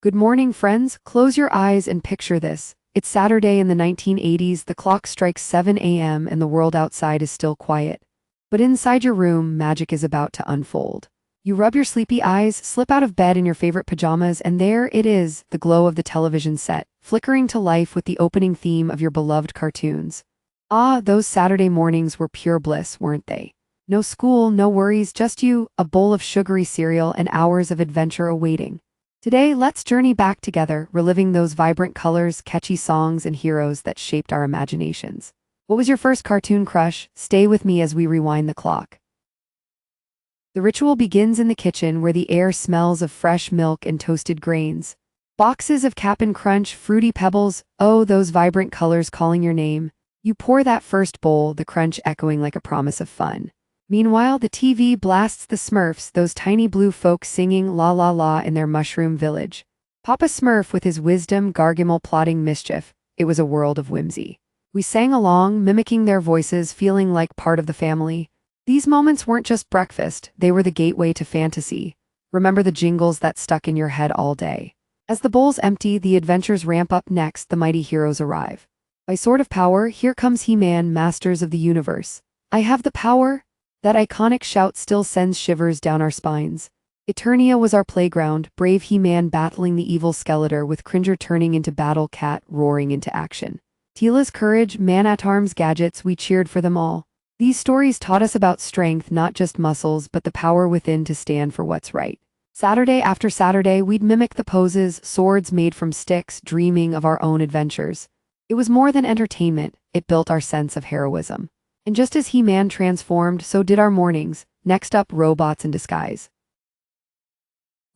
Good morning, friends. Close your eyes and picture this. It's Saturday in the 1980s, the clock strikes 7 a.m. and the world outside is still quiet. But inside your room, magic is about to unfold. You rub your sleepy eyes, slip out of bed in your favorite pajamas, and there it is, the glow of the television set, flickering to life with the opening theme of your beloved cartoons. Ah, those Saturday mornings were pure bliss, weren't they? No school, no worries, just you, a bowl of sugary cereal, and hours of adventure awaiting. Today, let's journey back together, reliving those vibrant colors, catchy songs, and heroes that shaped our imaginations. What was your first cartoon crush? Stay with me as we rewind the clock. The ritual begins in the kitchen where the air smells of fresh milk and toasted grains. Boxes of Cap'n Crunch, Fruity Pebbles, oh, those vibrant colors calling your name. You pour that first bowl, the crunch echoing like a promise of fun. Meanwhile, the TV blasts the Smurfs, those tiny blue folk singing la la la in their mushroom village. Papa Smurf with his wisdom, Gargamel plotting mischief. It was a world of whimsy. We sang along, mimicking their voices, feeling like part of the family. These moments weren't just breakfast, they were the gateway to fantasy. Remember the jingles that stuck in your head all day. As the bowls empty, the adventures ramp up. Next, the mighty heroes arrive. By Sword of Power, here comes He-Man, Masters of the Universe. I have the power. That iconic shout still sends shivers down our spines. Eternia was our playground, brave He-Man battling the evil Skeletor with Cringer turning into Battle Cat, roaring into action. Teela's courage, man-at-arms gadgets, we cheered for them all. These stories taught us about strength, not just muscles, but the power within to stand for what's right. Saturday after Saturday, we'd mimic the poses, swords made from sticks, dreaming of our own adventures. It was more than entertainment, it built our sense of heroism. And just as He-Man transformed, so did our mornings. Next up, robots in disguise.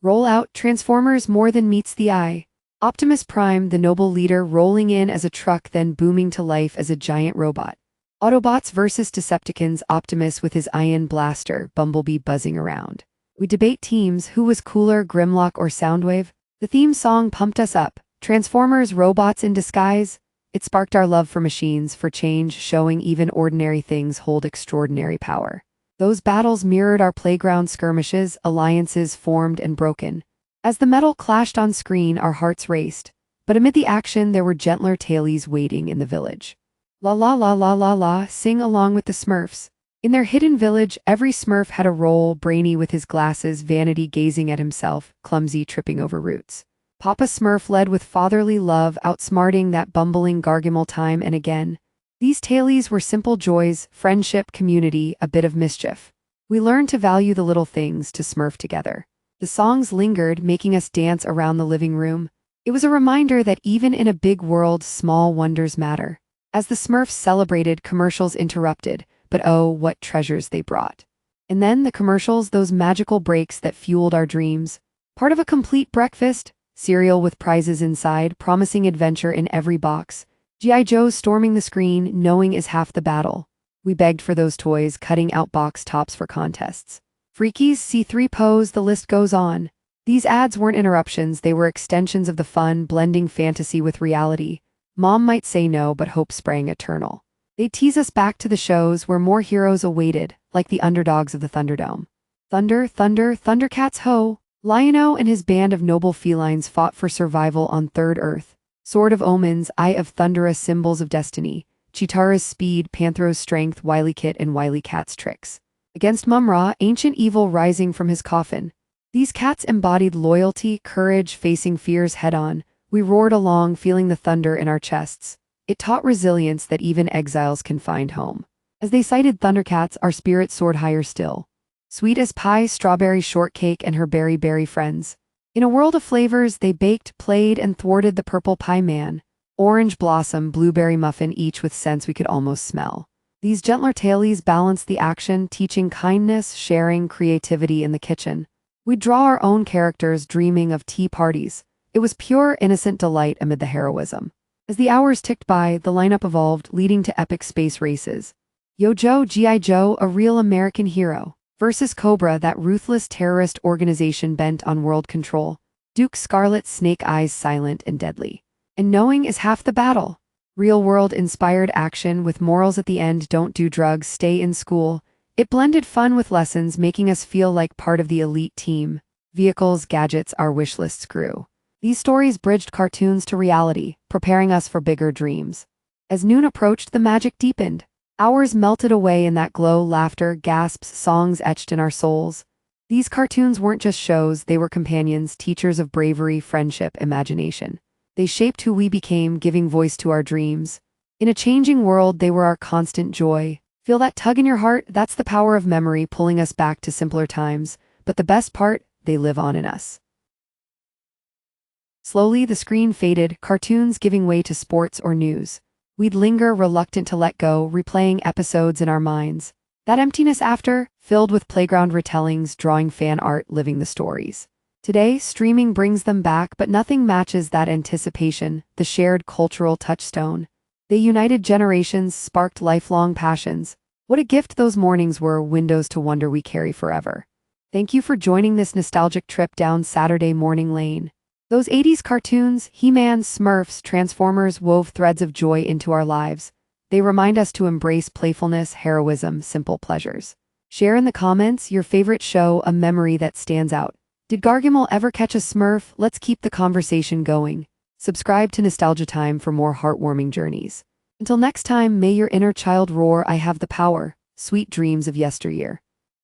Roll out, Transformers more than meets the eye. Optimus Prime, the noble leader, rolling in as a truck, then booming to life as a giant robot. Autobots versus Decepticons, Optimus with his ion blaster, Bumblebee buzzing around. We debate teams, who was cooler, Grimlock or Soundwave? The theme song pumped us up. Transformers, robots in disguise. It sparked our love for machines, for change, showing even ordinary things hold extraordinary power. Those battles mirrored our playground skirmishes, alliances formed and broken. As the metal clashed on screen, our hearts raced. But amid the action, there were gentler tailies waiting in the village. La la la la la la, sing along with the Smurfs. In their hidden village, every Smurf had a role, Brainy with his glasses, Vanity gazing at himself, Clumsy tripping over roots. Papa Smurf led with fatherly love, outsmarting that bumbling Gargamel time and again. These tailies were simple joys, friendship, community, a bit of mischief. We learned to value the little things, to Smurf together. The songs lingered, making us dance around the living room. It was a reminder that even in a big world, small wonders matter. As the Smurfs celebrated, commercials interrupted, but oh, what treasures they brought. And then the commercials, those magical breaks that fueled our dreams. Part of a complete breakfast, cereal with prizes inside, promising adventure in every box. G.I. Joe storming the screen, knowing is half the battle. We begged for those toys, cutting out box tops for contests. Freakies, C3POs, the list goes on. These ads weren't interruptions, they were extensions of the fun, blending fantasy with reality. Mom might say no, but hope sprang eternal. They'd tease us back to the shows where more heroes awaited, like the underdogs of the Thunderdome. Thunder, thunder, Thundercats ho! Lion-O and his band of noble felines fought for survival on Third Earth. Sword of Omens, Eye of Thundera, symbols of destiny. Cheetara's speed, Panthro's strength, Wily Kit and Wily Cat's tricks. Against Mum-Ra, ancient evil rising from his coffin. These cats embodied loyalty, courage, facing fears head-on. We roared along, feeling the thunder in our chests. It taught resilience that even exiles can find home. As they cited Thundercats, our spirits soared higher still. Sweet as pie, strawberry shortcake and her berry friends. In a world of flavors, they baked, played, and thwarted the purple pie man. Orange blossom, blueberry muffin, each with scents we could almost smell. These gentler tailies balanced the action, teaching kindness, sharing, creativity in the kitchen. We'd draw our own characters, dreaming of tea parties. It was pure, innocent delight amid the heroism. As the hours ticked by, the lineup evolved, leading to epic space races. Yo-Jo, G.I. Joe, a real American hero. Versus Cobra, that ruthless terrorist organization bent on world control. Duke Scarlet, Snake Eyes, silent and deadly. And knowing is half the battle. Real-world inspired action with morals at the end, don't do drugs, stay in school. It blended fun with lessons, making us feel like part of the elite team. Vehicles, gadgets, our wish lists grew. These stories bridged cartoons to reality, preparing us for bigger dreams. As noon approached, the magic deepened. Hours melted away in that glow, laughter, gasps, songs etched in our souls. These cartoons weren't just shows, they were companions, teachers of bravery, friendship, imagination. They shaped who we became, giving voice to our dreams. In a changing world, they were our constant joy. Feel that tug in your heart? That's the power of memory pulling us back to simpler times. But the best part, they live on in us. Slowly, the screen faded, cartoons giving way to sports or news. We'd linger, reluctant to let go, replaying episodes in our minds. That emptiness after, filled with playground retellings, drawing fan art, living the stories. Today, streaming brings them back, but nothing matches that anticipation, the shared cultural touchstone. They united generations, sparked lifelong passions. What a gift those mornings were, windows to wonder we carry forever. Thank you for joining this nostalgic trip down Saturday morning lane. Those 80s cartoons, He-Man, Smurfs, Transformers wove threads of joy into our lives. They remind us to embrace playfulness, heroism, simple pleasures. Share in the comments your favorite show, a memory that stands out. Did Gargamel ever catch a Smurf? Let's keep the conversation going. Subscribe to Nostalgia Time for more heartwarming journeys. Until next time, may your inner child roar, I have the power. Sweet dreams of yesteryear.